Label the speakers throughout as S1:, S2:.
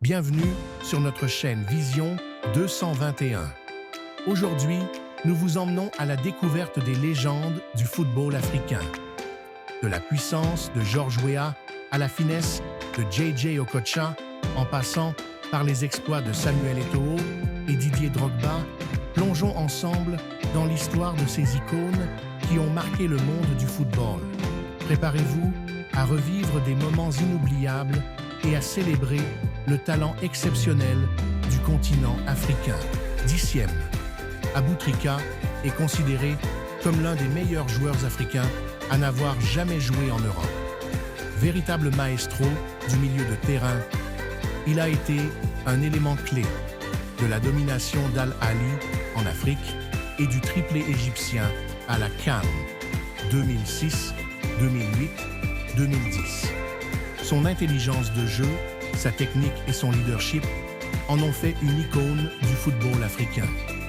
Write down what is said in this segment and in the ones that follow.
S1: Bienvenue sur notre chaîne Vision 221. Aujourd'hui, nous vous emmenons à la découverte des légendes du football africain. De la puissance de George Weah à la finesse de JJ Okocha, en passant par les exploits de Samuel Eto'o et Didier Drogba, plongeons ensemble dans l'histoire de ces icônes qui ont marqué le monde du football. Préparez-vous à revivre des moments inoubliables et à célébrer le talent exceptionnel du continent africain. 10e, Aboutrika est considéré comme l'un des meilleurs joueurs africains à n'avoir jamais joué en Europe. Véritable maestro du milieu de terrain, il a été un élément clé de la domination d'Al Ahly en Afrique et du triplé égyptien à la CAN 2006, 2008, 2010. Son intelligence de jeu, sa technique et son leadership en ont fait une icône du football africain.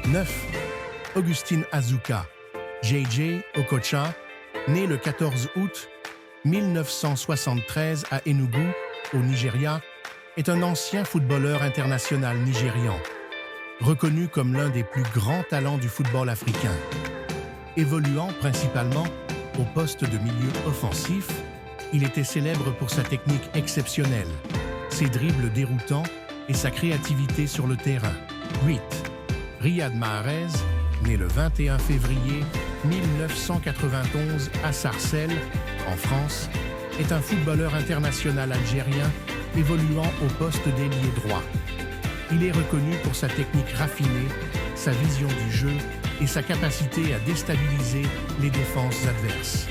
S1: 9. Augustine Azuka, JJ Okocha, né le 14 août 1973 à Enugu, au Nigeria, est un ancien footballeur international nigérian, reconnu comme l'un des plus grands talents du football africain. Évoluant principalement au poste de milieu offensif, il était célèbre pour sa technique exceptionnelle, ses dribbles déroutants et sa créativité sur le terrain. 8. Riyad Mahrez, né le 21 février 1991 à Sarcelles, en France, est un footballeur international algérien évoluant au poste d'ailier droit. Il est reconnu pour sa technique raffinée, sa vision du jeu et sa capacité à déstabiliser les défenses adverses.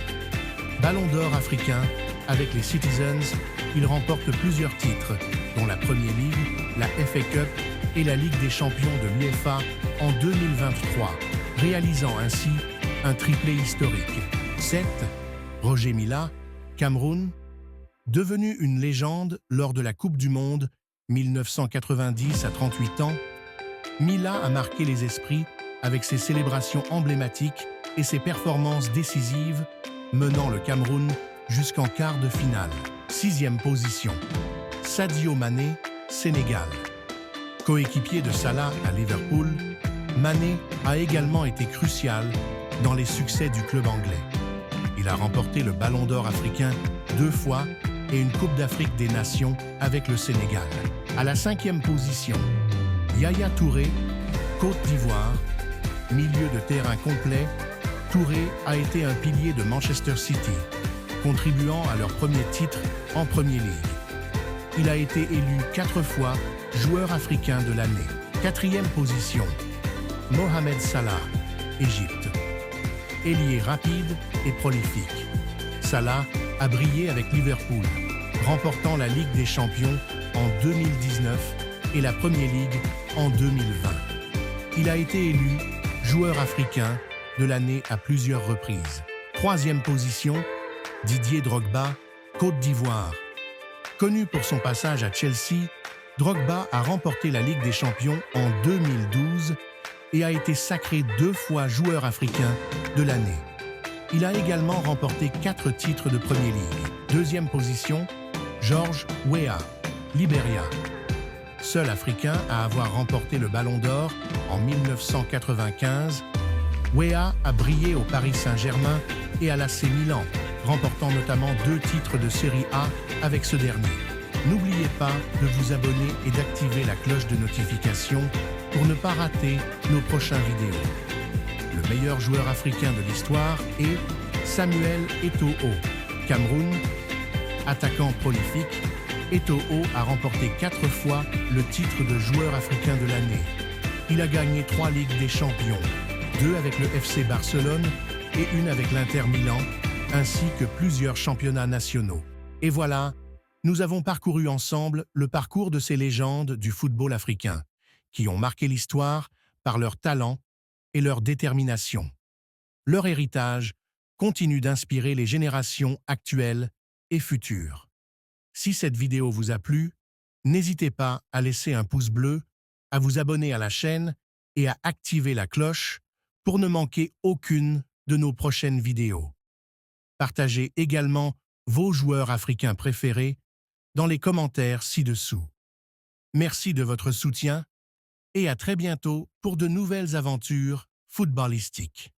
S1: Ballon d'or africain, avec les Citizens, il remporte plusieurs titres, dont la Premier League, la FA Cup et la Ligue des champions de l'UEFA en 2023, réalisant ainsi un triplé historique. 7. Roger Milla, Cameroun, devenu une légende lors de la Coupe du Monde 1990 à 38 ans, Milla a marqué les esprits avec ses célébrations emblématiques et ses performances décisives, menant le Cameroun jusqu'en quart de finale. 6e position. Sadio Mané, Sénégal. Coéquipier de Salah à Liverpool, Mané a également été crucial dans les succès du club anglais. Il a remporté le Ballon d'or africain 2 fois et une Coupe d'Afrique des Nations avec le Sénégal. À la 5e position, Yaya Touré, Côte d'Ivoire. Milieu de terrain complet, Touré a été un pilier de Manchester City, contribuant à leur premier titre en Premier League. Il a été élu 4 fois joueur africain de l'année. 4e position, Mohamed Salah, Égypte. Ailier rapide et prolifique, Salah a brillé avec Liverpool, remportant la Ligue des champions en 2019 et la Premier League en 2020. Il a été élu joueur africain de l'année à plusieurs reprises. 3e position, Didier Drogba, Côte d'Ivoire. Connu pour son passage à Chelsea, Drogba a remporté la Ligue des champions en 2012 et a été sacré 2 fois joueur africain de l'année. Il a également remporté 4 titres de Premier League. 2e position, George Weah, Libéria. Seul Africain à avoir remporté le Ballon d'or en 1995, Weah a brillé au Paris Saint-Germain et à l'AC Milan, remportant notamment 2 titres de Série A avec ce dernier. N'oubliez pas de vous abonner et d'activer la cloche de notification pour ne pas rater nos prochaines vidéos. Le meilleur joueur africain de l'histoire est Samuel Eto'o, Cameroun. Attaquant prolifique, Eto'o a remporté 4 fois le titre de joueur africain de l'année. Il a gagné 3 Ligues des champions, 2 avec le FC Barcelone et 1 avec l'Inter Milan, ainsi que plusieurs championnats nationaux. Et voilà, nous avons parcouru ensemble le parcours de ces légendes du football africain, qui ont marqué l'histoire par leur talent et leur détermination. Leur héritage continue d'inspirer les générations actuelles et futures. Si cette vidéo vous a plu, n'hésitez pas à laisser un pouce bleu, à vous abonner à la chaîne et à activer la cloche pour ne manquer aucune de nos prochaines vidéos. Partagez également vos joueurs africains préférés dans les commentaires ci-dessous. Merci de votre soutien et à très bientôt pour de nouvelles aventures footballistiques.